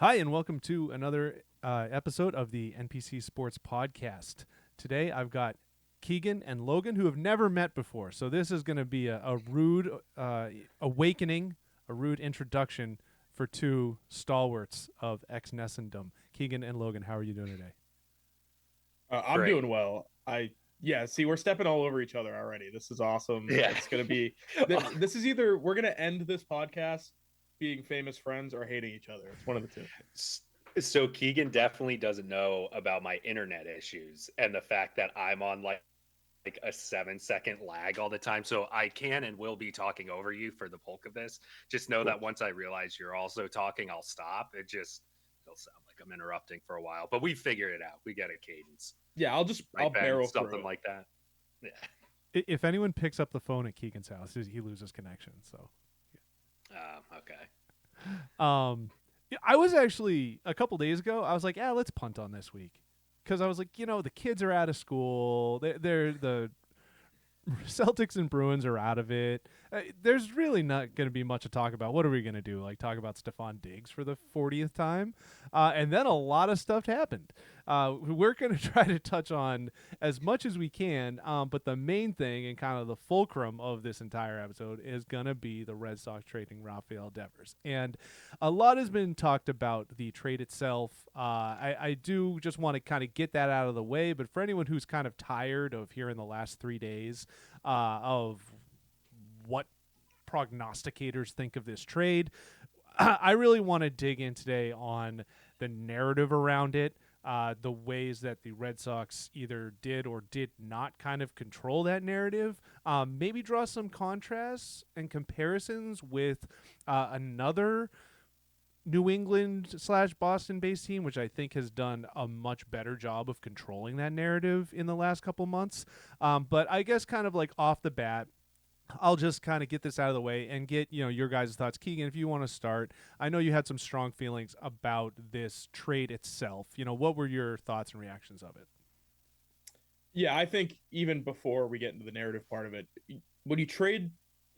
Hi, and welcome to another episode of the NPC Sports Podcast. Today, I've got Keagan and Logan, who have never met before. So this is going to be a rude awakening, a rude introduction for two stalwarts of ex-Nessendom. Keagan and Logan, how are you doing today? I'm Great. doing well. Yeah, see, we're stepping all over each other already. This is awesome. Yeah. It's going to be, this is either we're going to end this podcast being famous friends or hating each other. It's one of the two. So Keegan definitely doesn't know about my internet issues and the fact that I'm on like a 7 second lag all the time. So I can and will be talking over you for the bulk of this. Just know that Cool. once I realize you're also talking, I'll stop. It'll sound like I'm interrupting for a while, but we figured it out. We get a cadence, Yeah, right, I'll Ben? barrel through Something it. like that. Yeah. If anyone picks up the phone at Keegan's house, he loses connection. So, Okay. yeah, I was actually a couple days ago. I was like, "Yeah, let's punt on this week," because I was like, the kids are out of school. They're the Celtics and Bruins are out of it. There's really not going to be much to talk about. What are we going to do? Like talk about Stephon Diggs for the 40th time? And then a lot of stuff happened. We're going to try to touch on as much as we can. But the main thing and kind of the fulcrum of this entire episode is going to be the Red Sox trading Rafael Devers. And a lot has been talked about the trade itself. I do just want to kind of get that out of the way. But for anyone who's kind of tired of hearing the last 3 days of what prognosticators think of this trade, I really want to dig in today on the narrative around it, the ways that the Red Sox either did or did not kind of control that narrative. Maybe draw some contrasts and comparisons with another New England slash Boston based team, which I think has done a much better job of controlling that narrative in the last couple months. But I guess kind of like off the bat, I'll just kind of get this out of the way and get your guys' thoughts. Keegan, if you want to start, I know you had some strong feelings about this trade itself. What were your thoughts and reactions of it? Yeah, I think even before we get into the narrative part of it, when you trade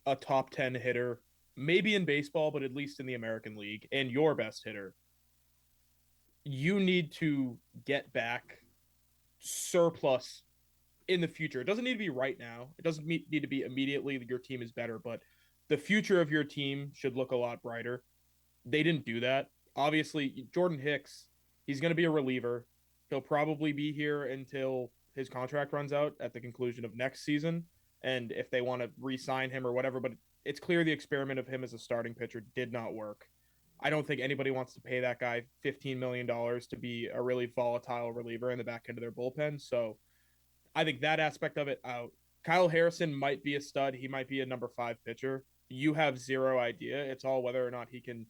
a top 10 hitter, maybe in baseball, but at least in the American League, and your best hitter, you need to get back surplus in the future. It doesn't need to be right now. It doesn't need to be immediately that your team is better, but the future of your team should look a lot brighter. They didn't do that. Obviously, Jordan Hicks, he's going to be a reliever. He'll probably be here until his contract runs out at the conclusion of next season. And if they want to re sign him or whatever, but it's clear the experiment of him as a starting pitcher did not work. I don't think anybody wants to pay that guy $15 million to be a really volatile reliever in the back end of their bullpen. So I think that aspect of it out. Kyle Harrison might be a stud. He might be a number five pitcher. You have zero idea. It's all whether or not he can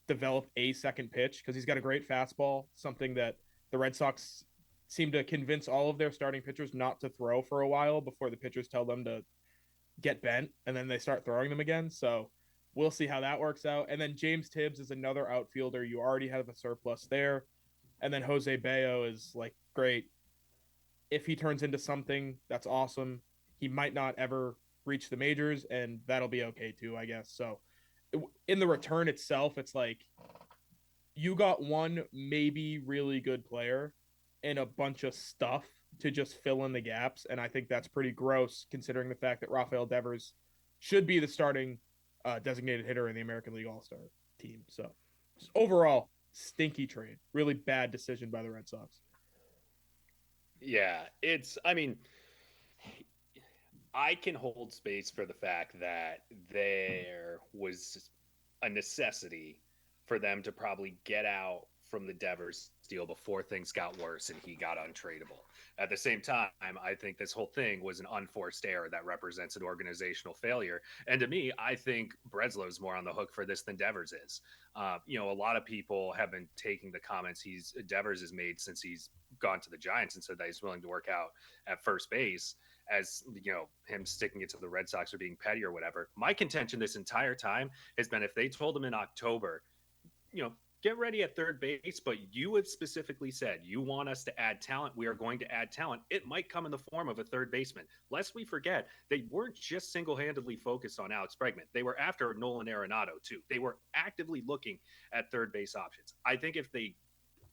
develop a second pitch because he's got a great fastball, something that the Red Sox seem to convince all of their starting pitchers not to throw for a while before the pitchers tell them to get bent and then they start throwing them again. So we'll see how that works out. And then James Tibbs is another outfielder. You already have a surplus there. And then Jose Bayo is like great. If he turns into something, that's awesome. He might not ever reach the majors, and that'll be okay too, I guess. So in the return itself, it's like you got one maybe really good player and a bunch of stuff to just fill in the gaps. And I think that's pretty gross considering the fact that Rafael Devers should be the starting designated hitter in the American League All Star team. So just overall, stinky trade. Really bad decision by the Red Sox. Yeah. I mean, I can hold space for the fact that there was a necessity for them to probably get out from the Devers deal before things got worse and he got untradeable. At the same time, I think this whole thing was an unforced error that represents an organizational failure. And to me, I think Breslow's more on the hook for this than Devers is. A lot of people have been taking the comments Devers has made since he's gone to the Giants and said that he's willing to work out at first base as him sticking it to the Red Sox or being petty or whatever. My contention this entire time has been if they told him in October, you know, get ready at third base, but you have specifically said you want us to add talent. We are going to add talent. It might come in the form of a third baseman. Lest we forget, they weren't just single-handedly focused on Alex Bregman. They were after Nolan Arenado too. They were actively looking at third base options. I think if they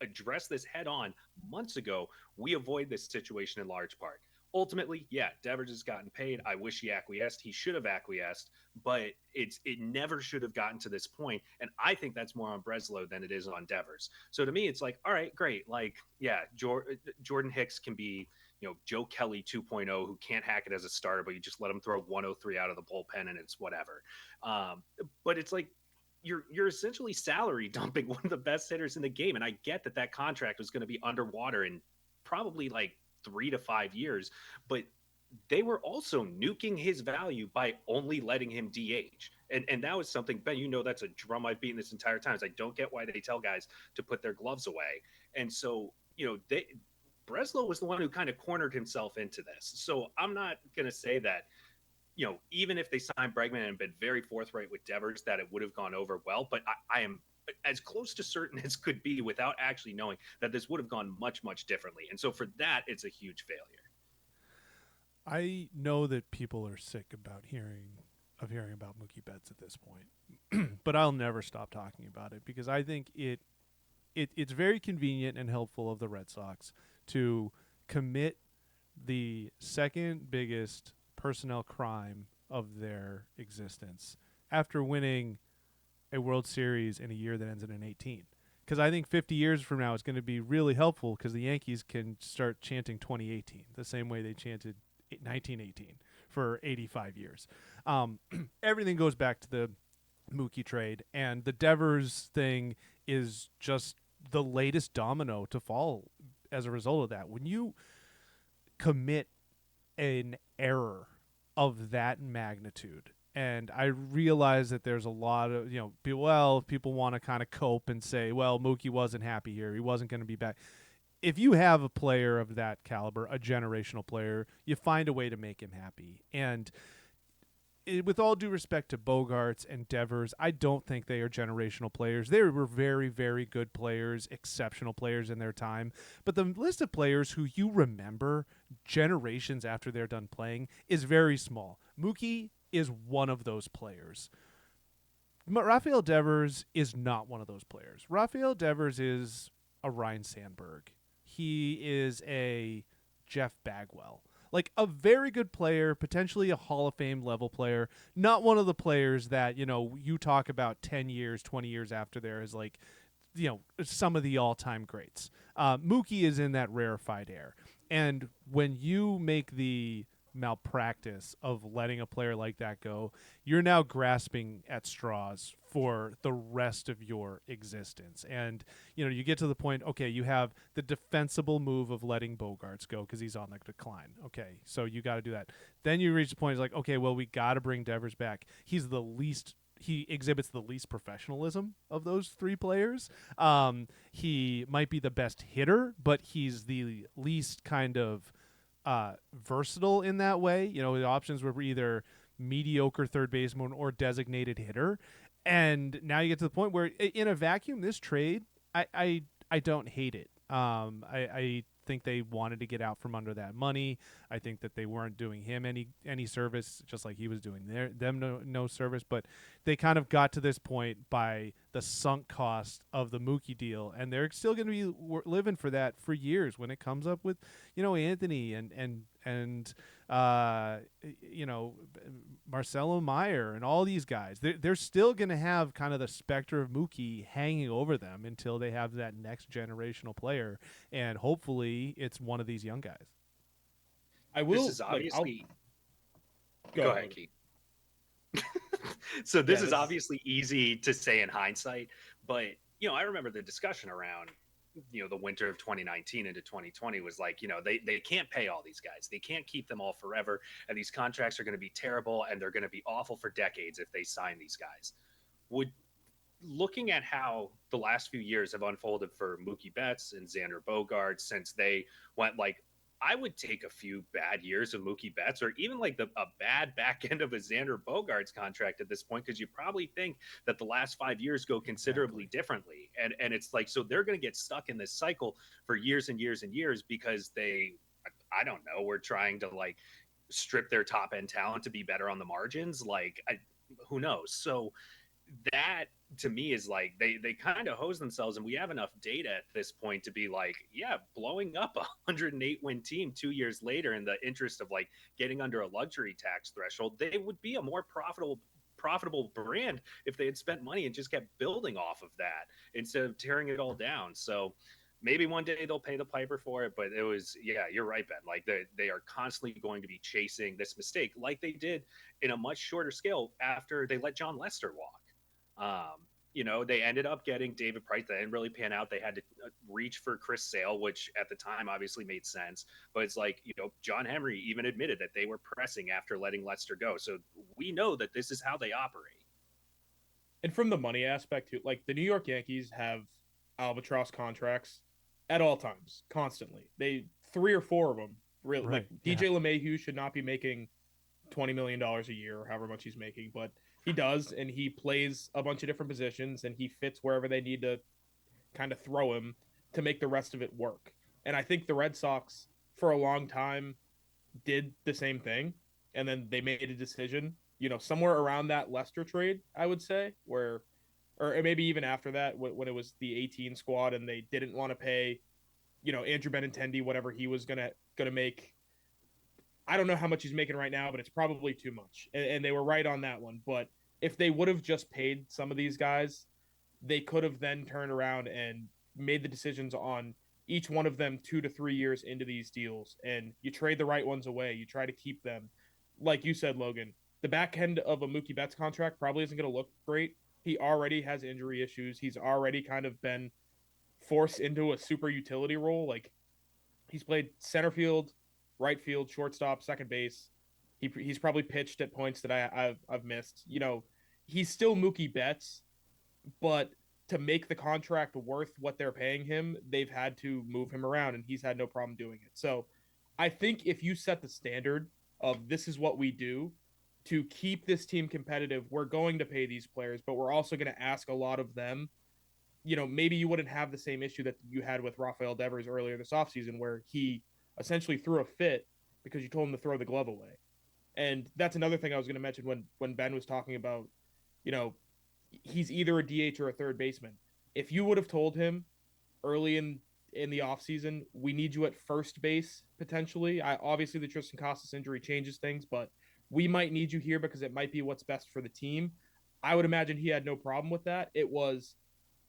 addressed this head on months ago, we avoid this situation in large part. Ultimately, yeah, Devers has gotten paid. I wish he acquiesced. He should have acquiesced, but it never should have gotten to this point. And I think that's more on Breslow than it is on Devers. So to me, it's like, all right, great. Like, yeah, Jordan Hicks can be, Joe Kelly 2.0 who can't hack it as a starter, but you just let him throw 103 out of the bullpen and it's whatever. But it's like, you're essentially salary dumping one of the best hitters in the game. And I get that contract was going to be underwater in probably like 3 to 5 years, but they were also nuking his value by only letting him DH. And that was something, Ben, that's a drum I've beaten this entire time, is I don't get why they tell guys to put their gloves away. And so, Breslow was the one who kind of cornered himself into this. So I'm not going to say that, even if they signed Bregman and been very forthright with Devers, that it would have gone over well. But I am as close to certain as could be without actually knowing that this would have gone much, much differently. And so for that, it's a huge failure. I know that people are sick about hearing about Mookie Betts at this point, but I'll never stop talking about it because I think it's very convenient and helpful of the Red Sox to commit the second biggest personnel crime of their existence after winning a World Series in a year that ends in an 18. Because I think 50 years from now it's going to be really helpful because the Yankees can start chanting 2018 the same way they chanted 1918 for 85 years. Everything goes back to the Mookie trade, and the Devers thing is just the latest domino to fall as a result of that. When you commit an error of that magnitude, and I realize that there's a lot of, people want to kind of cope and say, well, Mookie wasn't happy here. He wasn't going to be back. If you have a player of that caliber, a generational player, you find a way to make him happy. And with all due respect to Bogarts and Devers, I don't think they are generational players. They were very, very good players, exceptional players in their time. But the list of players who you remember generations after they're done playing is very small. Mookie is one of those players. Rafael Devers is not one of those players. Rafael Devers is a Ryan Sandberg. He is a Jeff Bagwell. Like a very good player, potentially a Hall of Fame level player, not one of the players that, you talk about 10 years, 20 years after there is like, some of the all-time greats. Mookie is in that rarefied air. And when you make the malpractice of letting a player like that go, you're now grasping at straws for the rest of your existence. And you get to the point, okay, you have the defensible move of letting Bogarts go because he's on the decline. Okay, so you got to do that. Then you reach the point, it's like, okay, well, we got to bring Devers back. He exhibits the least professionalism of those three players. He might be the best hitter, but he's the least kind of versatile in that way. The options were either mediocre third baseman or designated hitter. And now you get to the point where in a vacuum, this trade, I don't hate it. I think they wanted to get out from under that money. I think that they weren't doing him any service, just like he was doing them no service. But they kind of got to this point by the sunk cost of the Mookie deal, and they're still going to be living for that for years when it comes up with, Anthony and Marcelo Meyer and all these guys. They're still going to have kind of the specter of Mookie hanging over them until they have that next generational player, and hopefully it's one of these young guys. I will. This is obviously. Go ahead, Keith. So this is obviously easy to say in hindsight, but I remember the discussion around the winter of 2019 into 2020 was like, they can't pay all these guys. They can't keep them all forever. And these contracts are going to be terrible and they're going to be awful for decades if they sign these guys. Looking at how the last few years have unfolded for Mookie Betts and Xander Bogaerts since they went like, I would take a few bad years of Mookie Betts, or even like a bad back end of a Xander Bogaerts contract at this point, because you probably think that the last 5 years go considerably differently. And it's like, so they're going to get stuck in this cycle for years and years and years because I don't know, we're trying to like strip their top end talent to be better on the margins. Like, who knows? So that to me is like they kind of hose themselves, and we have enough data at this point to be like, yeah, blowing up a 108 win team 2 years later in the interest of like getting under a luxury tax threshold, they would be a more profitable brand if they had spent money and just kept building off of that instead of tearing it all down. So maybe one day they'll pay the piper for it, but it was, yeah, you're right, Ben. Like they are constantly going to be chasing this mistake like they did in a much shorter scale after they let John Lester walk. They ended up getting David Price. That didn't really pan out. They had to reach for Chris Sale, which at the time obviously made sense. But it's like, John Henry even admitted that they were pressing after letting Lester go. So we know that this is how they operate. And from the money aspect too, like the New York Yankees have albatross contracts at all times, constantly. They 3 or 4 of them really. Right. Like DJ LeMahieu should not be making $20 million a year or however much he's making, but he does, and he plays a bunch of different positions, and he fits wherever they need to kind of throw him to make the rest of it work. And I think the Red Sox, for a long time, did the same thing, and then they made a decision, somewhere around that Lester trade, I would say, or maybe even after that, when it was the 18 squad, and they didn't want to pay, Andrew Benintendi whatever he was gonna make. I don't know how much he's making right now, but it's probably too much. And they were right on that one. But if they would have just paid some of these guys, they could have then turned around and made the decisions on each one of them 2 to 3 years into these deals. And you trade the right ones away. You try to keep them. Like you said, Logan, the back end of a Mookie Betts contract probably isn't going to look great. He already has injury issues. He's already kind of been forced into a super utility role. Like, he's played center field, right field, shortstop, second base. He's probably pitched at points that I've missed. He's still Mookie Betts, but to make the contract worth what they're paying him, they've had to move him around, and he's had no problem doing it. So I think if you set the standard of this is what we do to keep this team competitive, we're going to pay these players, but we're also going to ask a lot of them. Maybe you wouldn't have the same issue that you had with Rafael Devers earlier this offseason, where he essentially threw a fit because you told him to throw the glove away. And that's another thing I was going to mention when Ben was talking about, he's either a DH or a third baseman. If you would have told him early in the offseason, we need you at first base potentially. Obviously the Tristan Casas injury changes things, but we might need you here because it might be what's best for the team. I would imagine he had no problem with that. It was,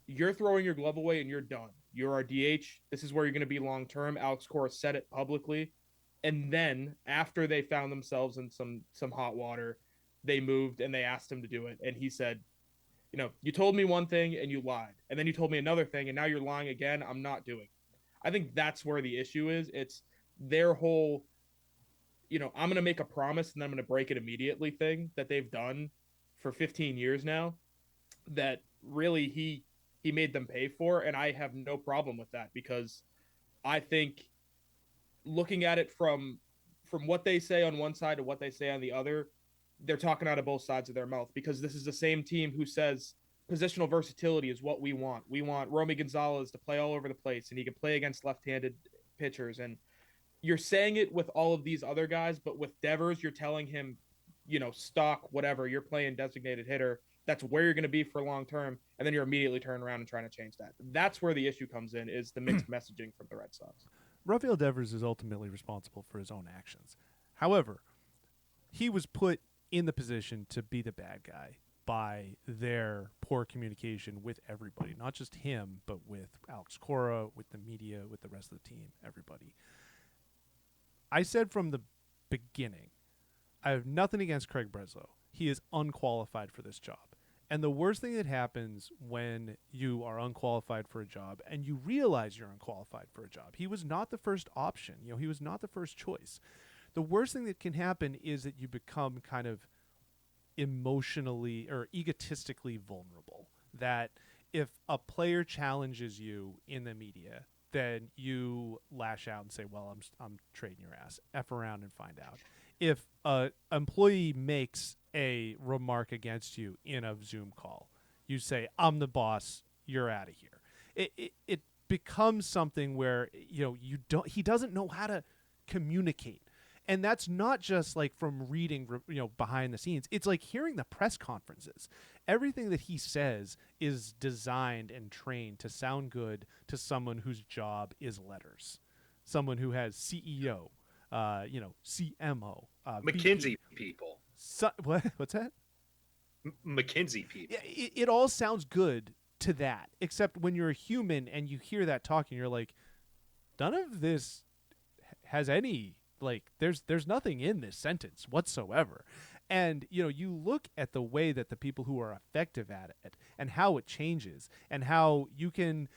you're throwing your glove away and you're done. You're our DH. This is where you're going to be long term. Alex Cora said it publicly. And then after they found themselves in some hot water, they moved and they asked him to do it. And he said, you told me one thing and you lied. And then you told me another thing and now you're lying again. I'm not doing it. I think that's where the issue is. It's their whole, I'm going to make a promise and then I'm going to break it immediately thing that they've done for 15 years now, that really he made them pay for. And I have no problem with that, because I think looking at it from what they say on one side to what they say on the other, they're talking out of both sides of their mouth, because this is the same team who says positional versatility is what we want. We want Romy Gonzalez to play all over the place and he can play against left-handed pitchers. And you're saying it with all of these other guys, but with Devers, you're telling him, stock, whatever, you're playing designated hitter. That's where you're going to be for long term. And then you're immediately turning around and trying to change that. That's where the issue comes in, is the mixed messaging from the Red Sox. Rafael Devers is ultimately responsible for his own actions. However, he was put in the position to be the bad guy by their poor communication with everybody, not just him, but with Alex Cora, with the media, with the rest of the team, everybody. I said from the beginning, I have nothing against Craig Breslow. He is unqualified for this job. And the worst thing that happens when you are unqualified for a job and you realize you're unqualified for a job, he was not the first option. He was not the first choice. The worst thing that can happen is that you become kind of emotionally or egotistically vulnerable. That if a player challenges you in the media then you lash out and say, "Well, I'm trading your ass. F around and find out." If a employee makes a remark against you in a Zoom call, you say, "I'm the boss. You're out of here." It becomes something where he doesn't know how to communicate. And that's not just like from reading, behind the scenes. It's like hearing the press conferences. Everything that he says is designed and trained to sound good to someone whose job is letters, someone who has CEO, CMO, McKinsey VP. people. What's that? McKinsey people. Yeah, it all sounds good to that, except when you're a human and you hear that talking, you're like, none of this has any. Like there's nothing in this sentence whatsoever. And you look at the way that the people who are effective at it and how it changes and how you can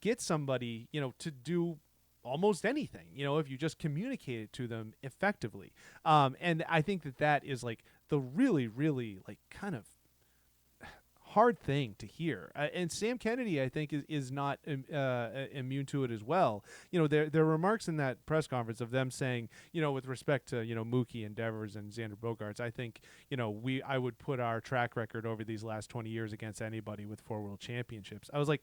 get somebody to do almost anything if you just communicate it to them effectively. And I think that is like the really, really like kind of hard thing to hear. And Sam Kennedy, I think, is not immune to it as well. Their remarks in that press conference of them saying, with respect to Mookie and Devers and Xander Bogaerts, I think I would put our track record over these last 20 years against anybody with 4 world championships. I was like,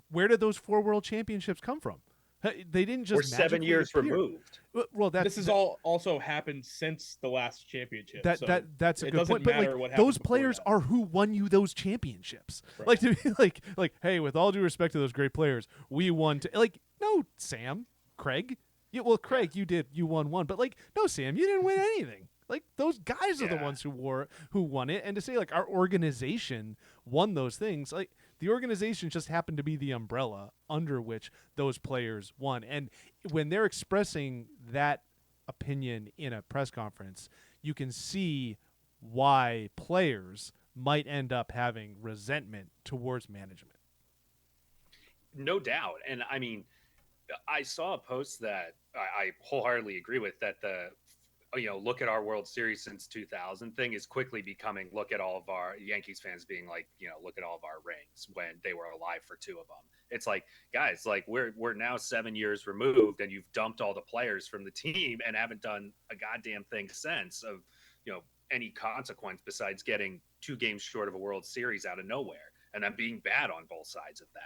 where did those 4 world championships come from? They didn't just. We're 7 years appear. removed. Well, this has all also happened since the last championship. That's a good point. But like, those players are who won you those championships. Right. Like to be like, hey, with all due respect to those great players, we won. No, Sam, Craig. Craig, you won one, but like, no, Sam, you didn't win anything. Like those guys are the ones who won it, and to say like our organization won those things, like the organization just happened to be the umbrella under which those players won. And when they're expressing that opinion in a press conference, you can see why players might end up having resentment towards management. No doubt. And I mean, I saw a post that I wholeheartedly agree with, that the look at our World Series since 2000 thing is quickly becoming look at all of our Yankees fans being like, look at all of our rings when they were alive for 2 of them. It's like, guys, like we're now 7 years removed and you've dumped all the players from the team and haven't done a goddamn thing since of, any consequence besides getting 2 games short of a World Series out of nowhere. And I'm being bad on both sides of that.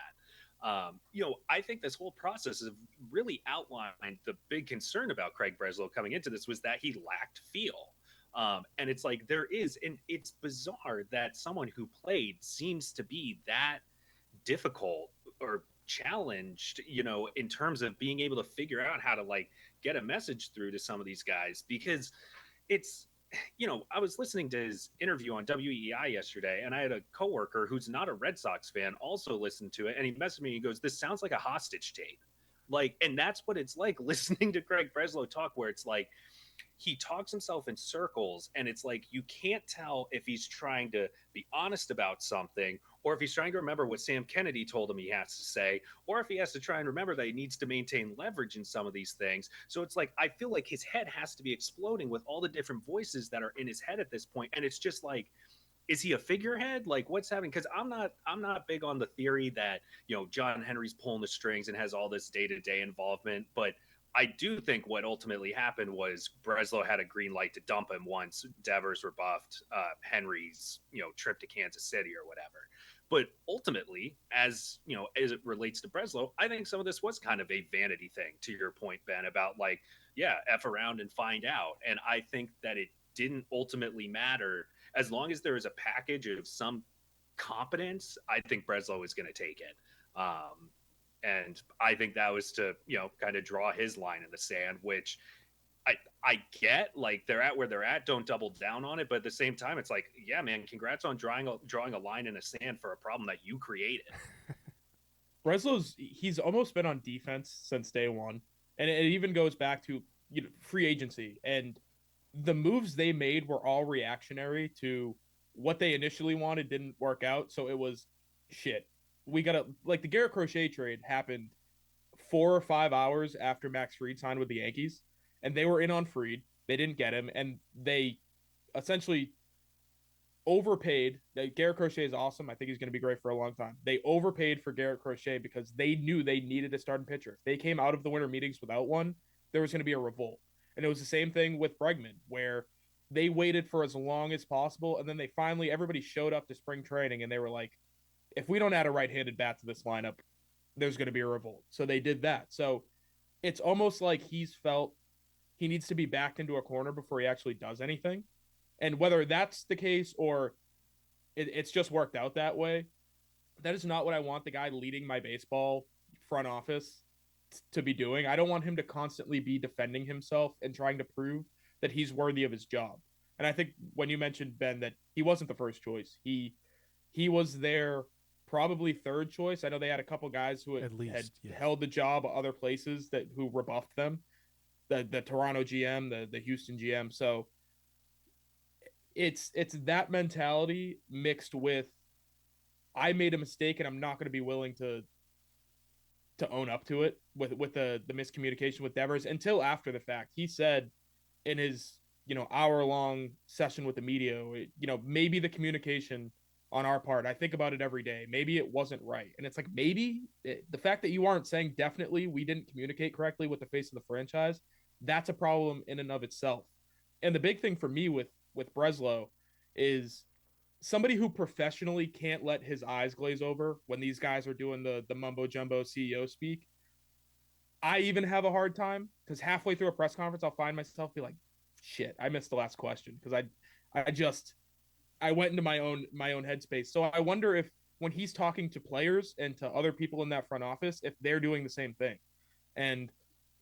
I think this whole process has really outlined the big concern about Craig Breslow coming into this was that he lacked feel. And it's like and it's bizarre that someone who played seems to be that difficult or challenged, in terms of being able to figure out how to like get a message through to some of these guys, because it's, I was listening to his interview on WEI yesterday, and I had a coworker who's not a Red Sox fan also listened to it, and he messaged me and he goes, "This sounds like a hostage tape." Like, and that's what it's like listening to Craig Breslow talk, where it's like he talks himself in circles, and it's like you can't tell if he's trying to be honest about something or if he's trying to remember what Sam Kennedy told him he has to say, or if he has to try and remember that he needs to maintain leverage in some of these things. So it's like I feel like his head has to be exploding with all the different voices that are in his head at this point. And it's just like, is he a figurehead? Like, what's happening? Because I'm not big on the theory that John Henry's pulling the strings and has all this day-to-day involvement, but I do think what ultimately happened was Breslow had a green light to dump him once Devers rebuffed Henry's trip to Kansas City or whatever. But ultimately, as as it relates to Breslow, I think some of this was kind of a vanity thing, to your point, Ben, about like, F around and find out. And I think that it didn't ultimately matter. As long as there is a package of some competence, I think Breslow is going to take it. And I think that was to, kind of draw his line in the sand, which I get, like they're at where they're at. Don't double down on it. But at the same time, it's like, yeah, man, congrats on drawing a line in the sand for a problem that you created. He's almost been on defense since day one. And it even goes back to free agency. And the moves they made were all reactionary to what they initially wanted didn't work out. So it was shit. We got to, like, the Garrett Crochet trade happened 4 or 5 hours after Max Fried signed with the Yankees, and they were in on Fried. They didn't get him, and they essentially overpaid. Garrett Crochet is awesome. I think he's going to be great for a long time. They overpaid for Garrett Crochet because they knew they needed a starting pitcher. If they came out of the winter meetings without one, there was going to be a revolt. And it was the same thing with Bregman, where they waited for as long as possible, and then they finally everybody showed up to spring training, and they were like, if we don't add a right-handed bat to this lineup, there's going to be a revolt. So they did that. So it's almost like he's felt he needs to be backed into a corner before he actually does anything. And whether that's the case or it's just worked out that way, that is not what I want the guy leading my baseball front office to be doing. I don't want him to constantly be defending himself and trying to prove that he's worthy of his job. And I think when you mentioned, Ben, that he wasn't the first choice, he was their probably third choice. I know they had a couple guys who had held the job at other places who rebuffed them, the Toronto GM, the Houston GM. So it's that mentality mixed with I made a mistake and I'm not going to be willing to own up to it with the miscommunication with Devers until after the fact. He said in his hour-long session with the media, maybe the communication on our part, I think about it every day, maybe it wasn't right. And it's like, maybe the fact that you aren't saying definitely we didn't communicate correctly with the face of the franchise, that's a problem in and of itself. And the big thing for me with Breslow is somebody who professionally can't let his eyes glaze over when these guys are doing the mumbo jumbo CEO speak. I even have a hard time because halfway through a press conference, I'll find myself be like, shit, I missed the last question because I went into my own headspace. So I wonder if when he's talking to players and to other people in that front office, if they're doing the same thing. And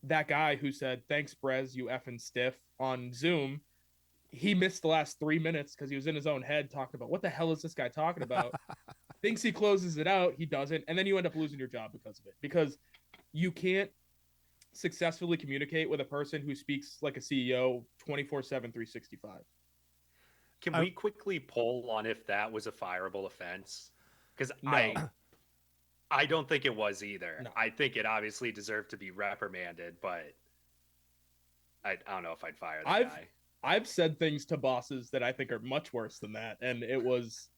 that guy who said, thanks, Brez, you effing stiff on Zoom, he missed the last 3 minutes because he was in his own head talking about what the hell is this guy talking about? Thinks he closes it out. He doesn't. And then you end up losing your job because of it, because you can't successfully communicate with a person who speaks like a CEO 24/7, 365. Can we quickly poll on if that was a fireable offense? Because No. I don't think it was either. No. I think it obviously deserved to be reprimanded, but I don't know if I'd fire the guy. I've said things to bosses that I think are much worse than that. And it was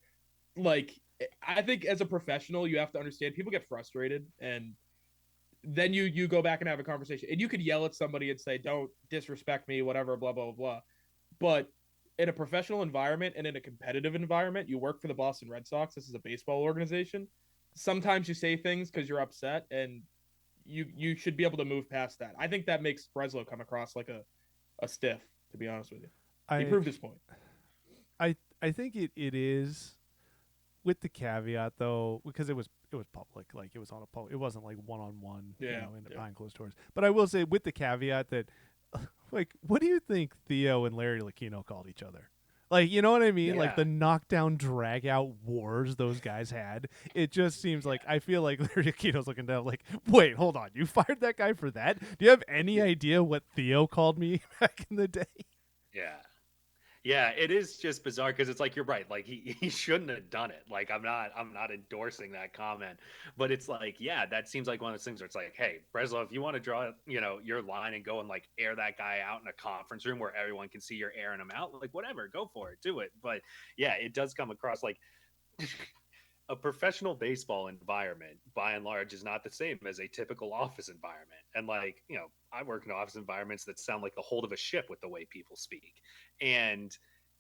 like, I think as a professional, you have to understand people get frustrated, and then you go back and have a conversation, and you could yell at somebody and say, don't disrespect me, whatever, blah, blah, blah. But in a professional environment and in a competitive environment, you work for the Boston Red Sox. This is a baseball organization. Sometimes you say things because you're upset, and you should be able to move past that. I think that makes Breslow come across like a stiff, to be honest with you. He proved his point. I think it is, with the caveat though, because it was public, like it was on it wasn't like one-on-one, in the behind closed doors. But I will say with the caveat that, like, what do you think Theo and Larry Lucchino called each other? Like, you know what I mean? Yeah. Like the knockdown drag out wars those guys had. It just seems like, I feel like Larry Lucchino's looking down like, wait, hold on. You fired that guy for that? Do you have any idea what Theo called me back in the day? Yeah. Yeah, it is just bizarre because it's like, you're right. Like he shouldn't have done it. Like I'm not endorsing that comment, but it's like, yeah, that seems like one of those things where it's like, hey, Breslow, if you want to draw, your line and go and like air that guy out in a conference room where everyone can see you're airing him out, like whatever, go for it, do it. But yeah, it does come across like a professional baseball environment by and large is not the same as a typical office environment. And like, I work in office environments that sound like the hold of a ship with the way people speak. And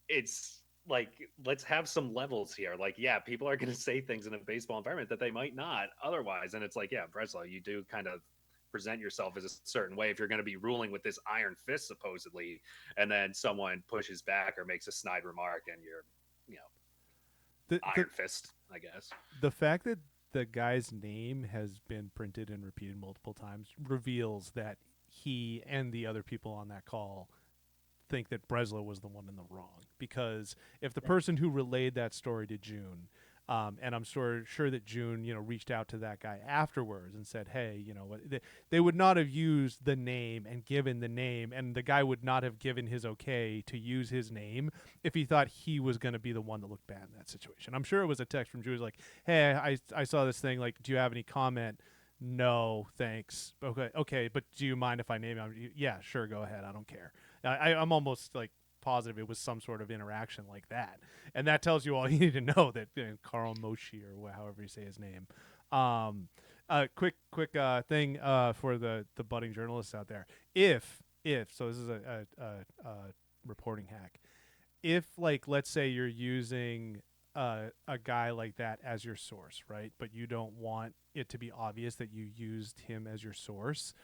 it's like, let's have some levels here. Like, yeah, people are going to say things in a baseball environment that they might not otherwise. And it's like, yeah, Breslow, you do kind of present yourself as a certain way if you're going to be ruling with this iron fist, supposedly, and then someone pushes back or makes a snide remark and you're, iron fist, I guess. The fact that the guy's name has been printed and repeated multiple times reveals that he and the other people on that call think that Breslow was the one in the wrong. Because if the person who relayed that story to June, and I'm sure that June, reached out to that guy afterwards and said, hey, they would not have used the name and given the name, and the guy would not have given his okay to use his name if he thought he was going to be the one that looked bad in that situation. I'm sure it was a text from June like, hey, I saw this thing. Like, do you have any comment? No, thanks. Okay, but do you mind if I name him? Yeah, sure, go ahead. I don't care. I'm almost like, positive it was some sort of interaction like that, and that tells you all you need to know. That Carl Moshe or however you say his name. Quick thing for the budding journalists out there. If so, this is a reporting hack. If, like, let's say you're using a guy like that as your source, right? But you don't want it to be obvious that you used him as your source,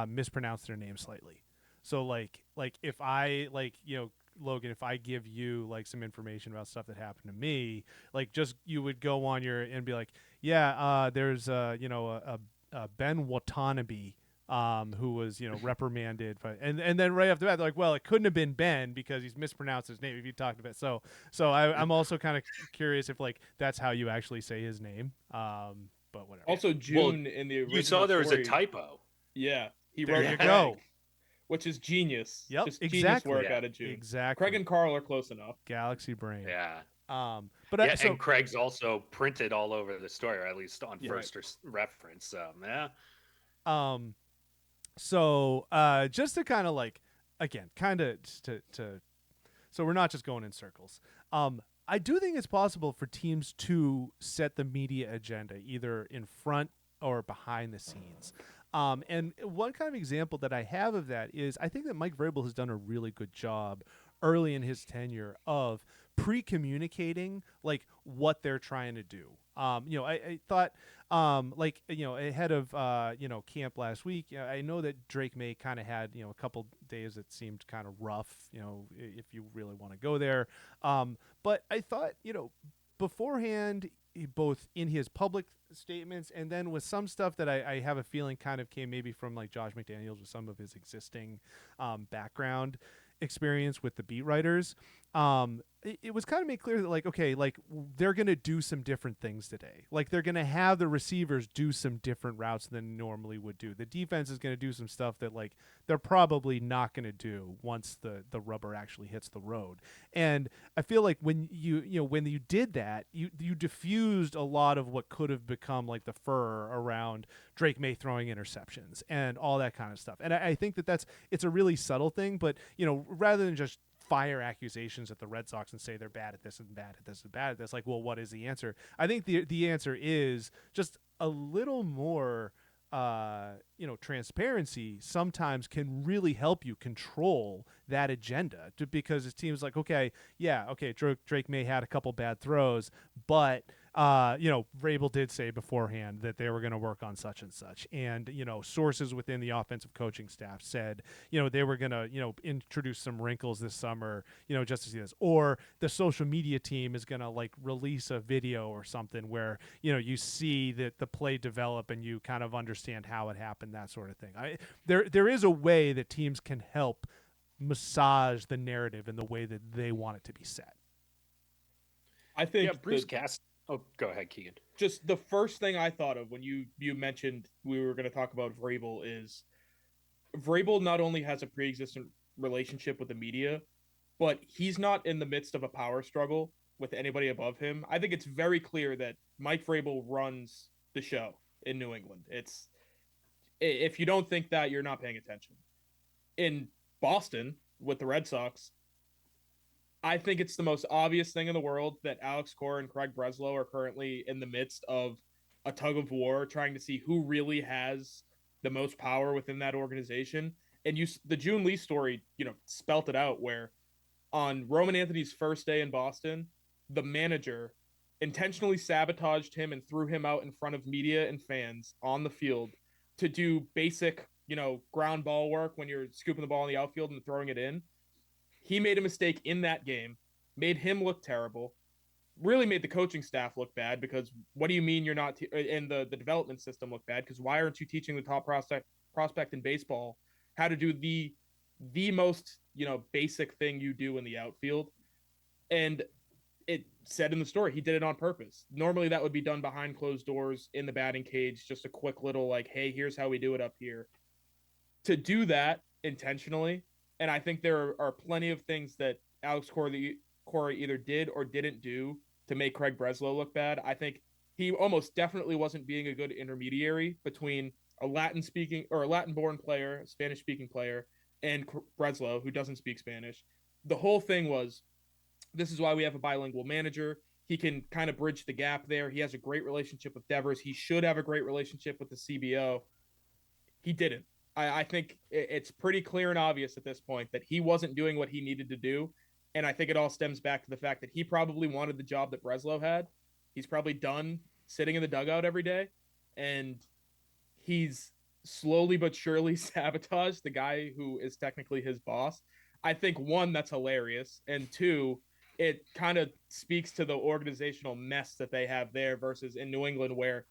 mispronounce their name slightly. So like if I, like, Logan, if I give you like some information about stuff that happened to me, like, just you would go on your and be like, yeah, there's a Ben Watanabe who was reprimanded, and then right after that they're like, well, it couldn't have been Ben because he's mispronounced his name if you talked about it. So I'm also kind of curious if, like, that's how you actually say his name, but whatever. Also, June in the original you saw there was story, a typo. Yeah, he There wrote you Craig, go. which is genius. Yep, Just exactly. genius work Yeah. out of June. Exactly. Craig and Carl are close enough. Galaxy brain. Yeah. But Yeah, so and Craig's also printed all over the story, or at least on Yeah, first reference. Yeah. So just to kind of, like, again, kind of to so we're not just going in circles. I do think it's possible for teams to set the media agenda either in front or behind the scenes. And one kind of example that I have of that is I think that Mike Vrabel has done a really good job early in his tenure of pre-communicating, like, what they're trying to do. I thought, ahead of camp last week, I know that Drake May kind of had a couple days that seemed kind of rough, if you really want to go there. But I thought, beforehand, both in his public statements and then with some stuff that I have a feeling kind of came maybe from, like, Josh McDaniels with some of his existing background experience with the beat writers, it was kind of made clear that, like, okay, like, they're going to do some different things today. Like, they're going to have the receivers do some different routes than normally would do. The defense is going to do some stuff that, like, they're probably not going to do once the rubber actually hits the road. And I feel like when when you did that, you diffused a lot of what could have become, like, the fur around Drake May throwing interceptions and all that kind of stuff. And I think that it's a really subtle thing, but rather than just fire accusations at the Red Sox and say they're bad at this and bad at this and bad at this, like, well, what is the answer? I think the answer is just a little more transparency sometimes can really help you control that agenda, because it seems like, okay, Drake May had a couple bad throws, but Vrabel did say beforehand that they were going to work on such and such, and sources within the offensive coaching staff said they were going to introduce some wrinkles this summer, just to see this, or the social media team is going to, like, release a video or something where you see that the play develop and you kind of understand how it happened, that sort of thing. There is a way that teams can help massage the narrative in the way that they want it to be set. I think Bruce Cass. Oh, go ahead, Keegan. Just the first thing I thought of when you mentioned we were going to talk about Vrabel is Vrabel not only has a pre-existent relationship with the media, but he's not in the midst of a power struggle with anybody above him. I think it's very clear that Mike Vrabel runs the show in New England. If you don't think that, you're not paying attention. In Boston with the Red Sox, I think it's the most obvious thing in the world that Alex Cora and Craig Breslow are currently in the midst of a tug of war, trying to see who really has the most power within that organization. And the June Lee story, spelt it out, where on Roman Anthony's first day in Boston, the manager intentionally sabotaged him and threw him out in front of media and fans on the field to do basic, ground ball work when you're scooping the ball in the outfield and throwing it in. He made a mistake in that game, made him look terrible, really made the coaching staff look bad, because what do you mean you're not in the development system look bad? Because why aren't you teaching the top prospect in baseball how to do the most, basic thing you do in the outfield? And it said in the story, he did it on purpose. Normally that would be done behind closed doors in the batting cage, just a quick little, like, hey, here's how we do it up here. To do that intentionally, and I think there are plenty of things that Alex Cora either did or didn't do to make Craig Breslow look bad. I think he almost definitely wasn't being a good intermediary between a Latin-speaking or a Latin-born player, a Spanish-speaking player, and Breslow, who doesn't speak Spanish. the whole thing was, this is why we have a bilingual manager. He can kind of bridge the gap there. He has a great relationship with Devers. He should have a great relationship with the CBO. He didn't. I think it's pretty clear and obvious at this point that he wasn't doing what he needed to do. And I think it all stems back to the fact that he probably wanted the job that Breslow had. He's probably done sitting in the dugout every day. And he's slowly but surely sabotaged the guy who is technically his boss. I think, one, that's hilarious. And two, it kind of speaks to the organizational mess that they have there versus in New England, where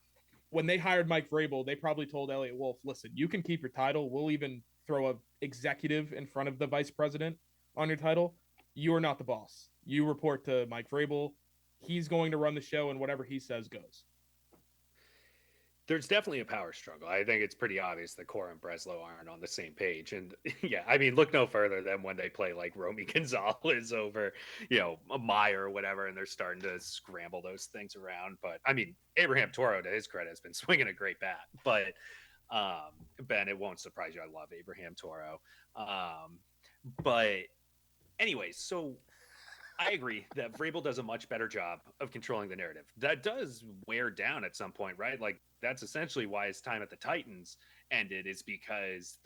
when they hired Mike Vrabel, they probably told Elliot Wolf, listen, you can keep your title. We'll even throw a executive in front of the vice president on your title. You are not the boss. You report to Mike Vrabel. He's going to run the show, and whatever he says goes. There's definitely a power struggle. I think it's pretty obvious that Cora and Breslow aren't on the same page. And yeah, I mean, look no further than when they play like Romy Gonzalez over, a Meyer or whatever, and they're starting to scramble those things around. But I mean, Abraham Toro, to his credit, has been swinging a great bat. But Ben, it won't surprise you. I love Abraham Toro. But anyways, so I agree that Vrabel does a much better job of controlling the narrative. That does wear down at some point, right? Like that's essentially why his time at the Titans ended, is because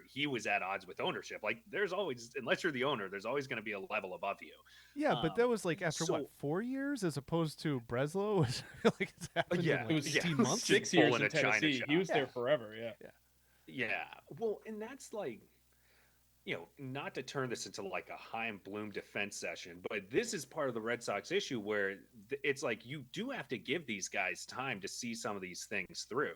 he was at odds with ownership. Like there's always, unless you're the owner, there's always going to be a level above you. Yeah, but that was like after 4 years as opposed to Breslow? I feel like it's happened in like it was 18 months. 6 years in Tennessee. He was there forever. Yeah. Well, and that's like, not to turn this into like a Chaim Bloom defense session, but this is part of the Red Sox issue where it's like you do have to give these guys time to see some of these things through,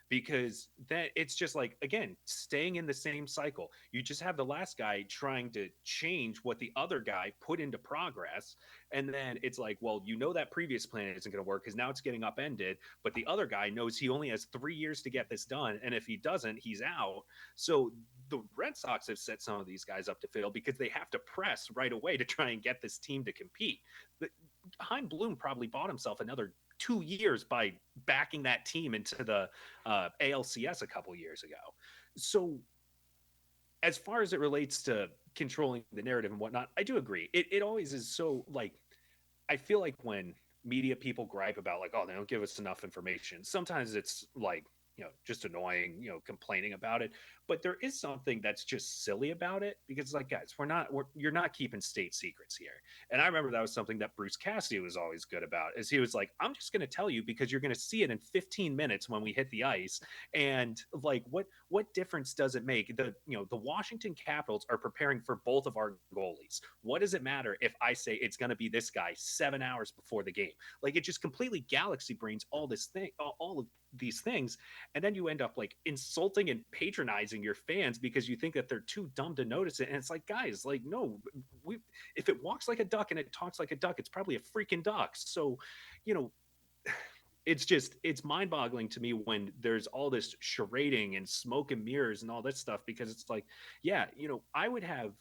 because that it's just like, again, staying in the same cycle. You just have the last guy trying to change what the other guy put into progress. And then it's like, well, that previous plan isn't going to work because now it's getting upended. But the other guy knows he only has 3 years to get this done. And if he doesn't, he's out. So the Red Sox have set some of these guys up to fail because they have to press right away to try and get this team to compete. Chaim Bloom probably bought himself another 2 years by backing that team into the ALCS a couple years ago. So as far as it relates to controlling the narrative and whatnot, I do agree. It always is so like, I feel like when media people gripe about like, oh, they don't give us enough information, sometimes it's like, just annoying, complaining about it. But there is something that's just silly about it, because it's like, guys, you're not keeping state secrets here. And I remember that was something that Bruce Cassidy was always good about, is he was like, I'm just going to tell you because you're going to see it in 15 minutes when we hit the ice. And like, what difference does it make? The Washington Capitals are preparing for both of our goalies. What does it matter if I say it's going to be this guy 7 hours before the game? Like, it just completely galaxy brains all of these things. And then you end up like insulting and patronizing your fans because you think that they're too dumb to notice it. And it's like, guys, like, no, if it walks like a duck and it talks like a duck, it's probably a freaking duck. So, it's mind boggling to me when there's all this charading and smoke and mirrors and all this stuff, because it's like, yeah, I would have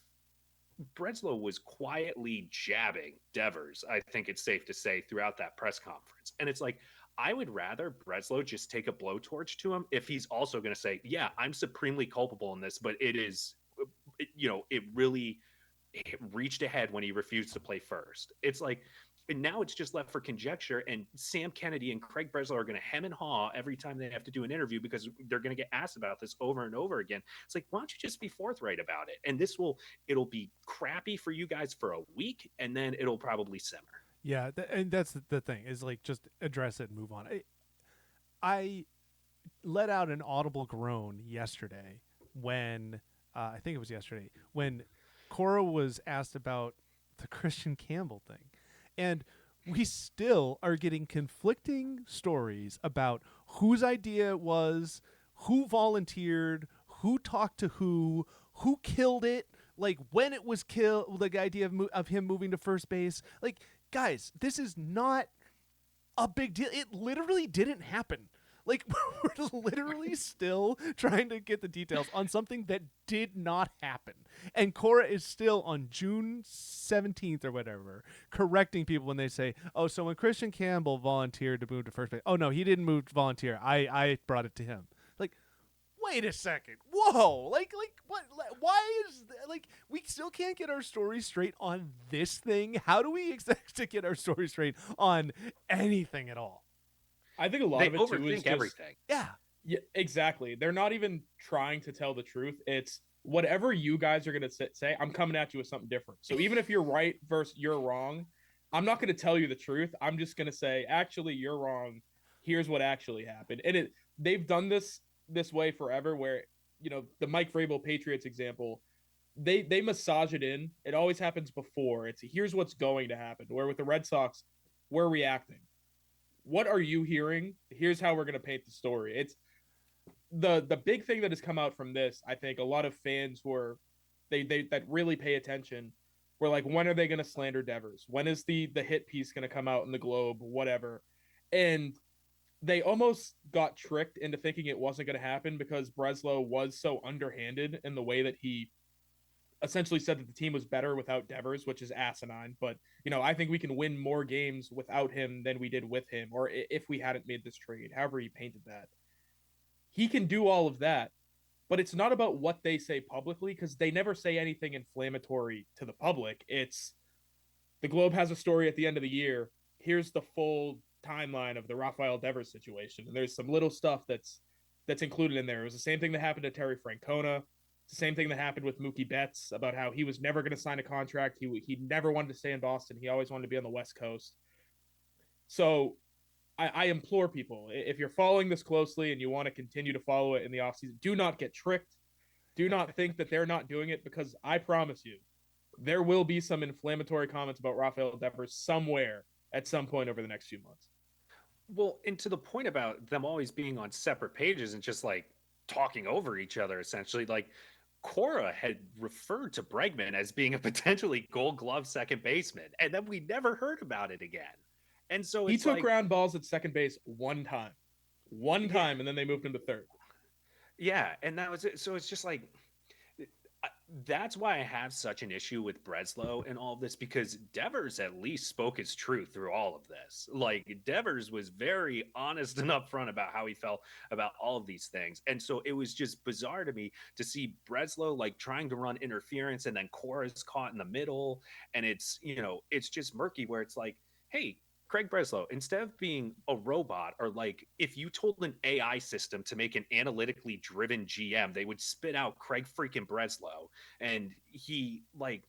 Breslow was quietly jabbing Devers, I think it's safe to say, throughout that press conference. And it's like, I would rather Breslow just take a blowtorch to him if he's also going to say, yeah, I'm supremely culpable in this, but it really reached ahead when he refused to play first. It's like, and now it's just left for conjecture, and Sam Kennedy and Craig Breslow are going to hem and haw every time they have to do an interview because they're going to get asked about this over and over again. It's like, why don't you just be forthright about it? And it'll be crappy for you guys for a week, and then it'll probably simmer. Yeah, and that's the thing, is like, just address it and move on. I let out an audible groan yesterday when I think it was yesterday when Cora was asked about the Christian Campbell thing, and we still are getting conflicting stories about whose idea it was, who volunteered, who talked to who killed it, like when it was killed, the idea of him moving to first base, like. Guys, this is not a big deal. It literally didn't happen. Like, we're literally still trying to get the details on something that did not happen. And Cora is still on June 17th or whatever correcting people when they say, oh, so when Christian Campbell volunteered to move to first base, oh, no, he didn't volunteer. I brought it to him. Like, wait a second, whoa, like what? Why is like we still can't get our story straight on this thing? How do we expect to get our story straight on anything at all? I think a lot They of it too is overthink just everything. Yeah, yeah, exactly. They're not even trying to tell the truth. It's whatever you guys are going to say, I'm coming at you with something different. So even if you're right versus you're wrong, I'm not going to tell you the truth. I'm just going to say, actually, you're wrong. Here's what actually happened. And they've done this way forever where, the Mike Vrabel Patriots example, they massage it in. It always happens before. It's here's what's going to happen. Where with the Red Sox, we're reacting. What are you hearing? Here's how we're going to paint the story. It's the big thing that has come out from this. I think a lot of fans who are they that really pay attention were like, when are they going to slander Devers? When is the hit piece going to come out in the Globe? Whatever. And they almost got tricked into thinking it wasn't going to happen because Breslow was so underhanded in the way that he essentially said that the team was better without Devers, which is asinine. But, I think we can win more games without him than we did with him, or if we hadn't made this trade, however he painted that. He can do all of that, but it's not about what they say publicly because they never say anything inflammatory to the public. It's the Globe has a story at the end of the year. Here's the full timeline of the Rafael Devers situation. And there's some little stuff that's included in there. It was the same thing that happened to Terry Francona. It's the same thing that happened with Mookie Betts about how he was never going to sign a contract. He never wanted to stay in Boston. He always wanted to be on the West Coast. So I implore people, if you're following this closely and you want to continue to follow it in the offseason, do not get tricked. Do not think that they're not doing it because I promise you, there will be some inflammatory comments about Rafael Devers somewhere at some point over the next few months. Well, and to the point about them always being on separate pages and just like talking over each other, essentially, like Cora had referred to Bregman as being a potentially Gold Glove second baseman, and then we never heard about it again. And so he took ground balls at second base one time, and then they moved him to third. Yeah, and that was it. So it's just like that's why I have such an issue with Breslow and all of this, because Devers at least spoke his truth through all of this. Like Devers was very honest and upfront about how he felt about all of these things. And so it was just bizarre to me to see Breslow like trying to run interference and then Cora's caught in the middle. And it's, it's just murky where it's like, hey, Craig Breslow, instead of being a robot, or like if you told an AI system to make an analytically driven GM, they would spit out Craig freaking Breslow, and he like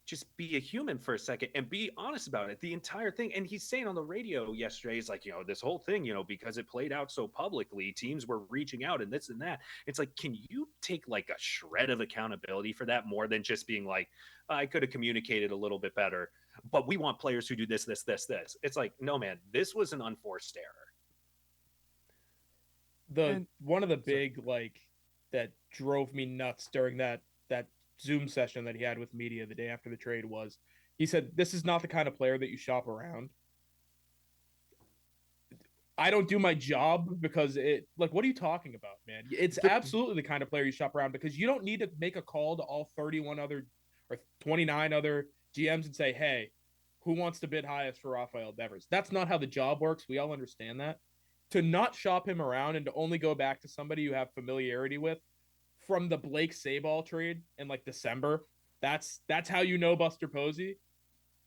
just be a human for a second and be honest about it, the entire thing. And he's saying on the radio yesterday, he's like, this whole thing, because it played out so publicly, teams were reaching out and this and that. It's like, can you take like a shred of accountability for that more than just being like, I could have communicated a little bit better, but we want players who do this. It's like, no, man, this was an unforced error. One of the big like that drove me nuts during that Zoom session that he had with media the day after the trade was he said, this is not the kind of player that you shop around. I don't do my job because what are you talking about, man? It's absolutely the kind of player you shop around because you don't need to make a call to all 31 other or 29 other GMs and say, hey, who wants to bid highest for Rafael Devers? That's not how the job works. We all understand that. To not shop him around and to only go back to somebody you have familiarity with from the Blake Sabol trade in like December, that's how you know Buster Posey.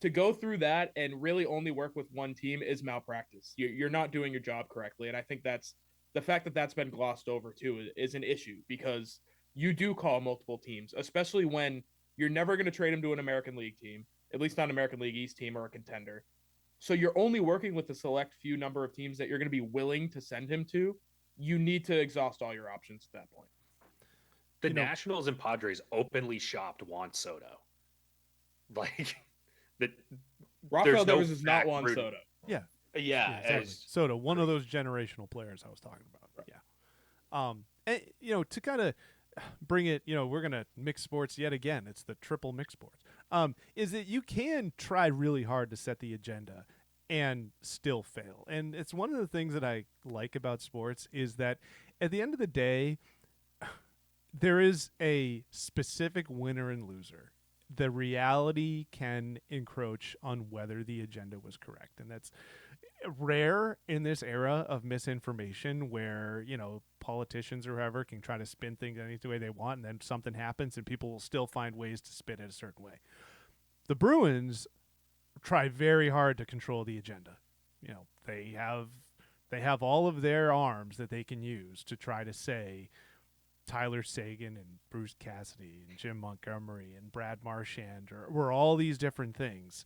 To go through that and really only work with one team is malpractice. You're not doing your job correctly. And I think that's the fact that that's been glossed over too is an issue because you do call multiple teams, especially when you're never going to trade him to an American League team, at least not an American League East team or a contender. So you're only working with a select few number of teams that you're going to be willing to send him to. You need to exhaust all your options at that point. The Nationals and Padres openly shopped Juan Soto. Like, Rafael Devers is not Juan Soto. Yeah. Yeah. Exactly. Soto, one of those generational players I was talking about. Right. Yeah. And, to kind of bring it, we're going to mix sports yet again. It's the triple mix sports. Is that you can try really hard to set the agenda and still fail. And it's one of the things that I like about sports is that at the end of the day, there is a specific winner and loser. The reality can encroach on whether the agenda was correct. And that's rare in this era of misinformation where, politicians or whoever can try to spin things any way they want, and then something happens and people will still find ways to spin it a certain way. The Bruins try very hard to control the agenda. They have all of their arms that they can use to try to say Tyler Seguin and Bruce Cassidy and Jim Montgomery and Brad Marchand were all these different things.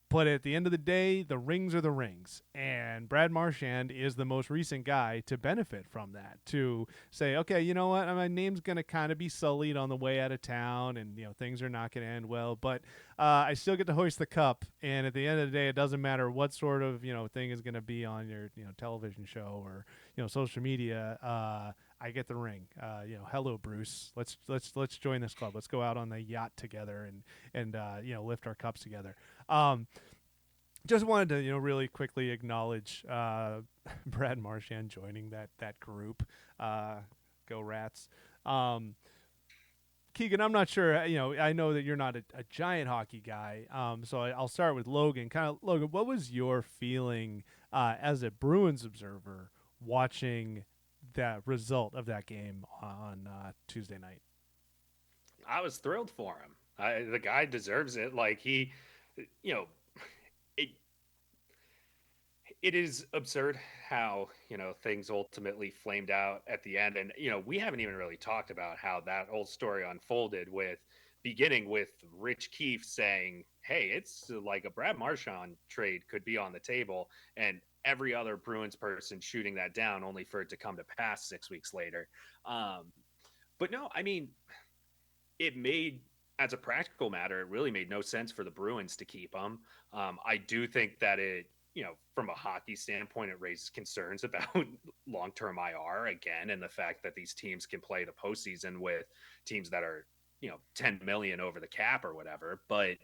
But at the end of the day, the rings are the rings. And Brad Marchand is the most recent guy to benefit from that, to say, okay, you know what? My name's going to kind of be sullied on the way out of town, and, things are not going to end well. But I still get to hoist the cup. And at the end of the day, it doesn't matter what sort of, thing is going to be on your, television show or, social media. I get the ring. Hello, Bruce. Let's join this club. Let's go out on the yacht together and lift our cups together. Just wanted to really quickly acknowledge Brad Marchand joining that group. Go Rats. Keagan, I'm not sure. I know that you're not a giant hockey guy. So I'll start with Logan. Logan, what was your feeling as a Bruins observer watching that result of that game on Tuesday night? I was thrilled for him. The guy deserves it. Like he, it is absurd how, things ultimately flamed out at the end. And, we haven't even really talked about how that whole story unfolded, with beginning with Rich Keefe saying, hey, it's like a Brad Marchand trade could be on the table, and every other Bruins person shooting that down, only for it to come to pass 6 weeks later. But no, I mean, it made, as a practical matter, it really made no sense for the Bruins to keep him. I do think that it, from a hockey standpoint, it raises concerns about long-term IR again, and the fact that these teams can play the postseason with teams that are, 10 million over the cap or whatever. But,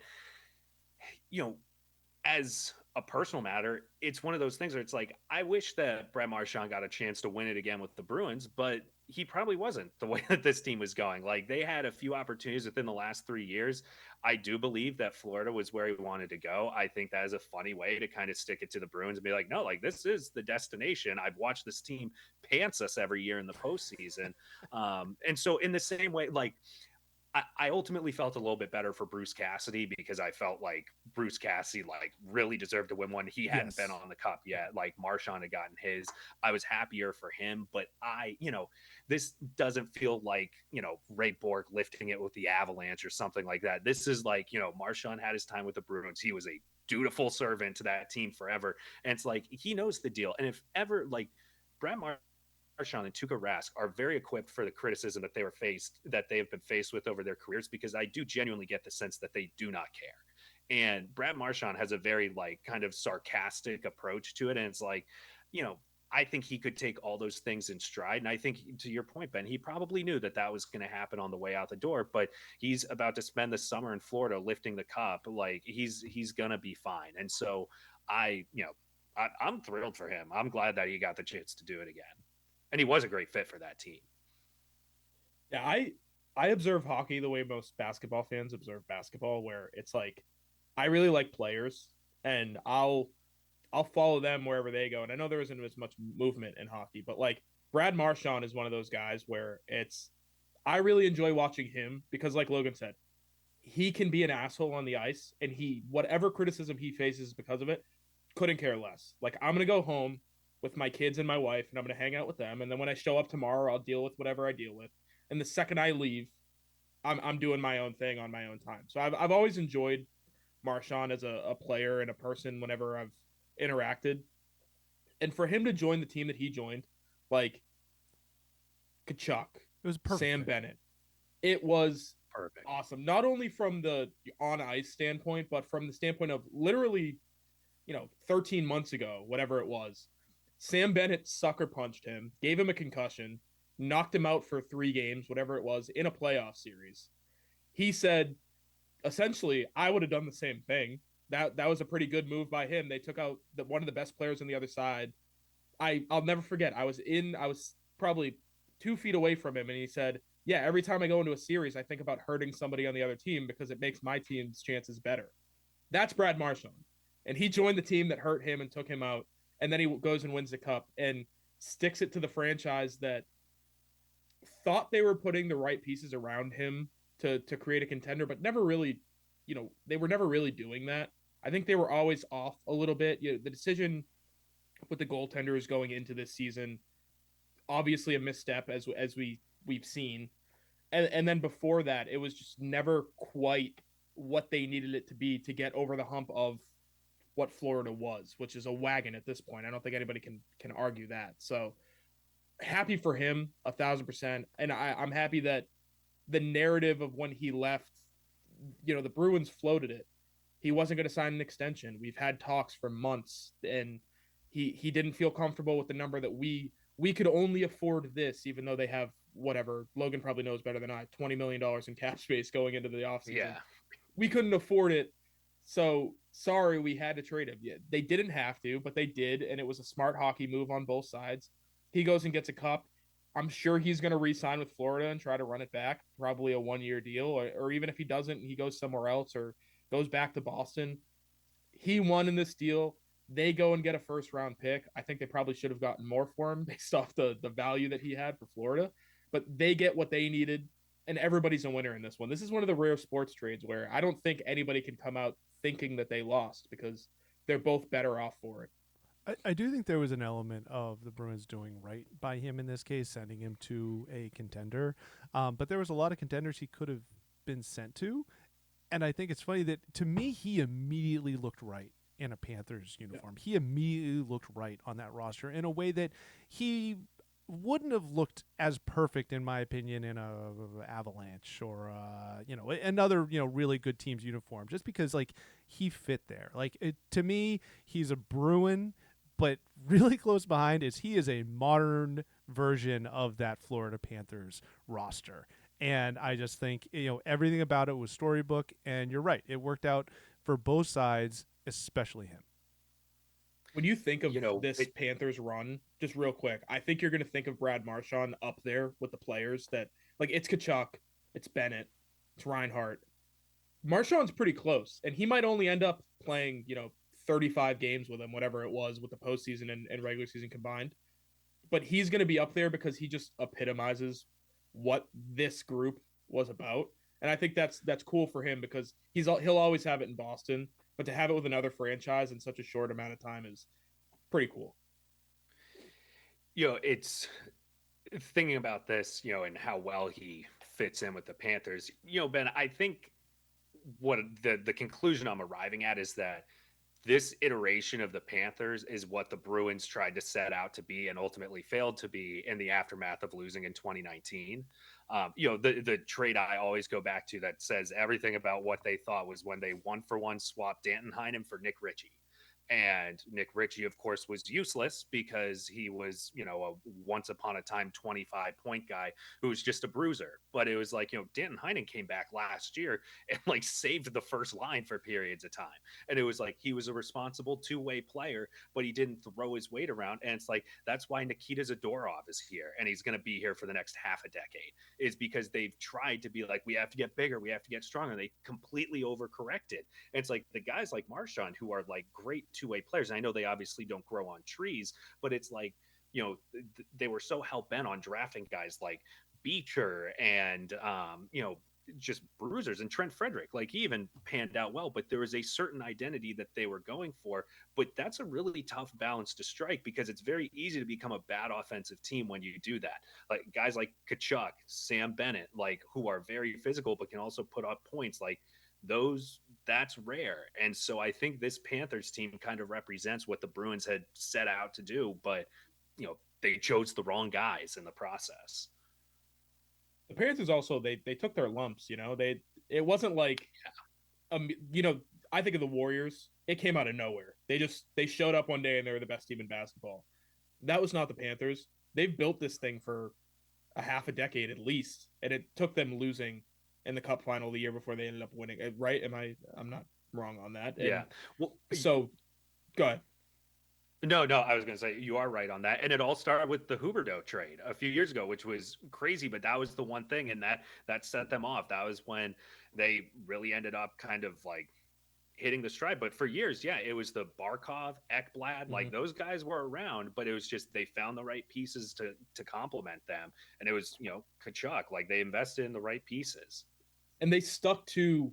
as a personal matter, it's one of those things where it's like, I wish that Brad Marchand got a chance to win it again with the Bruins, but he probably wasn't, the way that this team was going. Like, they had a few opportunities within the last 3 years. I do believe that Florida was where he wanted to go. I think that is a funny way to kind of stick it to the Bruins and be like, no, like, this is the destination. I've watched this team pants us every year in the postseason. And so in the same way, like, I ultimately felt a little bit better for Bruce Cassidy, because I felt like Bruce Cassidy really deserved to win one. He hadn't been on the cup yet. Like, Marchand had gotten his. I was happier for him, but this doesn't feel like, Ray Bork lifting it with the Avalanche or something like that. This is like, Marchand had his time with the Bruins. He was a dutiful servant to that team forever. And it's like, he knows the deal. And if ever, like, Brad Marchand and Tuukka Rask are very equipped for the criticism that they have been faced with over their careers, because I do genuinely get the sense that they do not care. And Brad Marchand has a very kind of sarcastic approach to it. And it's like, I think he could take all those things in stride. And I think, to your point, Ben, he probably knew that was going to happen on the way out the door, but he's about to spend the summer in Florida lifting the cup. Like, he's going to be fine. And so I'm thrilled for him. I'm glad that he got the chance to do it again. And he was a great fit for that team. Yeah, I observe hockey the way most basketball fans observe basketball, where it's like, I really like players, and I'll follow them wherever they go. And I know there isn't as much movement in hockey, but like, Brad Marchand is one of those guys where I really enjoy watching him, because, like Logan said, he can be an asshole on the ice, and whatever criticism he faces because of it, couldn't care less. Like, I'm going to go home with my kids and my wife, and I'm going to hang out with them. And then when I show up tomorrow, I'll deal with whatever I deal with. And the second I leave, I'm doing my own thing on my own time. So I've always enjoyed Marchand as a player and a person whenever I've interacted. And for him to join the team that he joined, like Kachuk, it was perfect. Sam Bennett, it was perfect. Awesome. Not only from the on ice standpoint, but from the standpoint of literally, 13 months ago, whatever it was, Sam Bennett sucker punched him, gave him a concussion, knocked him out for 3 games, whatever it was, in a playoff series. He said, essentially, I would have done the same thing. That was a pretty good move by him. They took out one of the best players on the other side. I'll never forget. I was probably 2 feet away from him, and he said, yeah, every time I go into a series, I think about hurting somebody on the other team because it makes my team's chances better. That's Brad Marchand. And he joined the team that hurt him and took him out. and then he goes and wins the cup and sticks it to the franchise that thought they were putting the right pieces around him to create a contender, but never really, they were never really doing that. I think they were always off a little bit. The decision with the goaltenders going into this season, obviously a misstep as we've seen, and then before that, it was just never quite what they needed it to be to get over the hump of what Florida was, which is a wagon at this point. I don't think anybody can argue that. So happy for him 1,000%, and I'm happy that the narrative of when he left, the Bruins floated it. He wasn't going to sign an extension. We've had talks for months, and he didn't feel comfortable with the number that we could only afford this, even though they have whatever. Logan probably knows better than I. $20 million in cap space going into the offseason. Yeah, we couldn't afford it. So sorry, we had to trade him. Yeah, they didn't have to, but they did, and it was a smart hockey move on both sides. He goes and gets a cup. I'm sure he's going to re-sign with Florida and try to run it back, probably a 1-year deal, or even if he doesn't, he goes somewhere else or goes back to Boston. He won in this deal. They go and get a first-round pick. I think they probably should have gotten more for him based off the value that he had for Florida, but they get what they needed, and everybody's a winner in this one. This is one of the rare sports trades where I don't think anybody can come out thinking that they lost because they're both better off for it. I do think there was an element of the Bruins doing right by him in this case, sending him to a contender. But there was a lot of contenders he could have been sent to. And I think it's funny that, to me, he immediately looked right in a Panthers uniform. Yeah. He immediately looked right on that roster in a way that he wouldn't have looked as perfect, in my opinion, in a Avalanche or another really good team's uniform, just because he fit there. To me, he's a Bruin, but really close behind he is a modern version of that Florida Panthers roster. And I just think everything about it was storybook, and you're right, it worked out for both sides, especially him. When you think of this Panthers run, just real quick, I think you're going to think of Brad Marchand up there with the players that, it's Tkachuk, it's Bennett, it's Reinhart. Marchand's pretty close, and he might only end up playing, 35 games with him, whatever it was, with the postseason and regular season combined. But he's going to be up there because he just epitomizes what this group was about. And I think that's cool for him because he'll always have it in Boston. But to have it with another franchise in such a short amount of time is pretty cool. It's thinking about this, and how well he fits in with the Panthers. Ben, I think what the conclusion I'm arriving at is that this iteration of the Panthers is what the Bruins tried to set out to be and ultimately failed to be in the aftermath of losing in 2019. The trade I always go back to that says everything about what they thought was when they 1-for-1 swapped Danton Heinen for Nick Ritchie. And Nick Ritchie, of course, was useless because he was, a once upon a time 25-point guy who was just a bruiser. But it was Danton Heinen came back last year and saved the first line for periods of time. And it was he was a responsible two-way player, but he didn't throw his weight around. And it's that's why Nikita Zadorov is here and he's going to be here for the next half a decade, is because they've tried to be we have to get bigger, we have to get stronger. They completely overcorrected. And it's the guys like Marchand who are great two-way players. And I know they obviously don't grow on trees, but it's they were so hell-bent on drafting guys like Beecher and just bruisers, and Trent Frederick. He even panned out well, but there was a certain identity that they were going for. But that's a really tough balance to strike because it's very easy to become a bad offensive team when you do that. Guys like Tkachuk, Sam Bennett, who are very physical but can also put up points, that's rare. And so I think this Panthers team kind of represents what the Bruins had set out to do, but they chose the wrong guys in the process. The Panthers also, they took their lumps, it wasn't I think of the Warriors, it came out of nowhere. They showed up one day and they were the best team in basketball. That was not the Panthers. They've built this thing for a half a decade at least, and it took them losing in the cup final the year before they ended up winning, right? I'm not wrong on that. Yeah. Well, so go ahead. No, I was going to say you are right on that. And it all started with the Huberdeau trade a few years ago, which was crazy, but that was the one thing. And that set them off. That was when they really ended up kind of hitting the stride. But for years, yeah, it was the Barkov, Ekblad, like Mhm. those guys were around, but it was just they found the right pieces to complement them, and it was Kachuk, like they invested in the right pieces. And they stuck to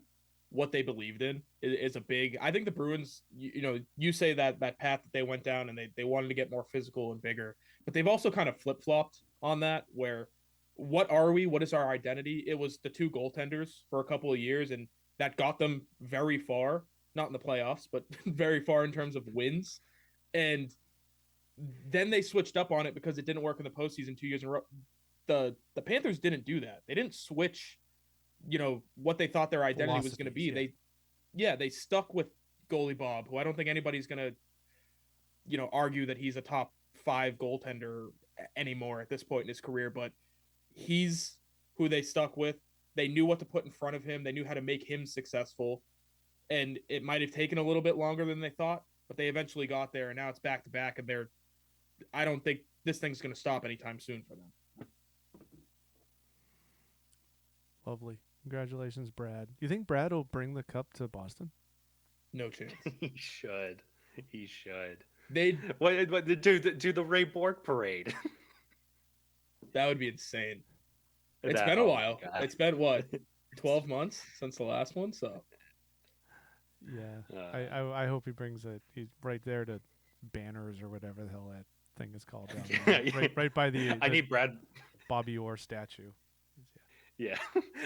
what they believed in. Is a big. I think the Bruins. You say that path that they went down, and they wanted to get more physical and bigger, but they've also kind of flip flopped on that. Where, what are we? What is our identity? It was the two goaltenders for a couple of years, and that got them very far. Not in the playoffs, but very far in terms of wins. And then they switched up on it because it didn't work in the postseason 2 years in a row. The Panthers didn't do that. They didn't switch what they thought their identity was going to be. They stuck with goalie Bob, who I don't think anybody's going to argue that he's a top 5 goaltender anymore at this point in his career, but he's who they stuck with. They knew what to put in front of him. They knew how to make him successful, and it might have taken a little bit longer than they thought, but they eventually got there, and now it's back to back, and I don't think this thing's going to stop anytime soon for them. Lovely. Congratulations, Brad. You think Brad will bring the cup to Boston? No chance. He should. He should. They what do the Ray Bork parade? That would be insane. It's That- been a oh my while. God. It's been what, 12 months since the last one. So Yeah. Uh, I hope he brings it. He's right there to banners or whatever the hell that thing is called. Down there. Yeah. Right by the I need Brad. Bobby Orr statue. Yeah,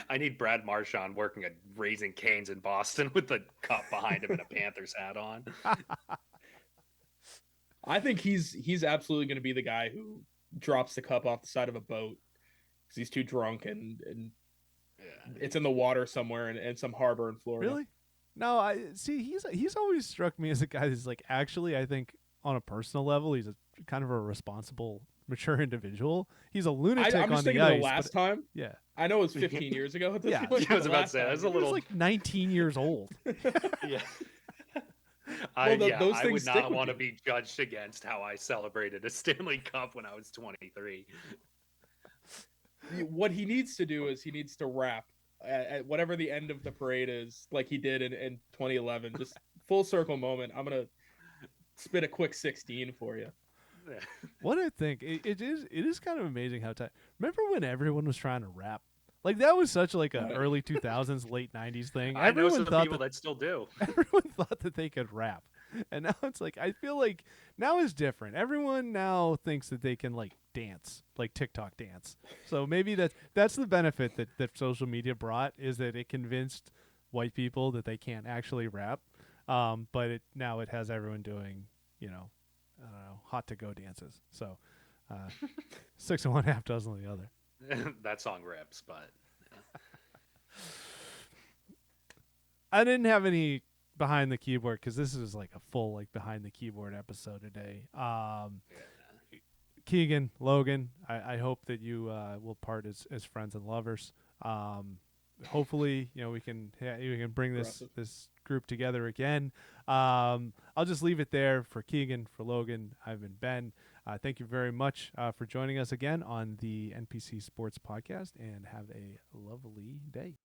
I need Brad Marchand working at Raising Cane's in Boston with the cup behind him and a Panthers hat on. I think he's absolutely going to be the guy who drops the cup off the side of a boat because he's too drunk and Yeah. it's in the water somewhere in some harbor in Florida. Really? No, I see. He's always struck me as a guy that's like actually, I think on a personal level, he's a kind of a responsible, mature individual. He's a lunatic I'm on just the thinking ice. of the last time. yeah, I know it was 15 years ago at this Yeah. point. I was but the about to last say, time- that's a he was little. like 19 years old. Yeah. Those I things would stick not with want to you. be judged against how I celebrated a Stanley Cup when I was 23. What he needs to do is he needs to rap at whatever the end of the parade is, like he did in 2011. Just full circle moment. I'm gonna spit a quick 16 for you. What I think it is kind of amazing how remember when everyone was trying to rap? Like that was such like a Right. early 2000s, late 90s thing. I know Everyone some thought people that still do. everyone thought that they could rap, and now it's like I feel like now is different. Everyone now thinks that they can like dance, like TikTok dance. So maybe that's the benefit that social media brought, is that it convinced white people that they can't actually rap. But now it has everyone doing, I don't know, hot to go dances. So 6 of one, half dozen of the other. That song rips, but I didn't have any behind the keyboard because this is like a full like behind the keyboard episode today. Keagan, Logan, I hope that you will part as friends and lovers. Hopefully, we can bring this group together again. I'll just leave it there for Keagan, for Logan. I've been Ben. Thank you very much for joining us again on the NPC Sports Podcast, and have a lovely day.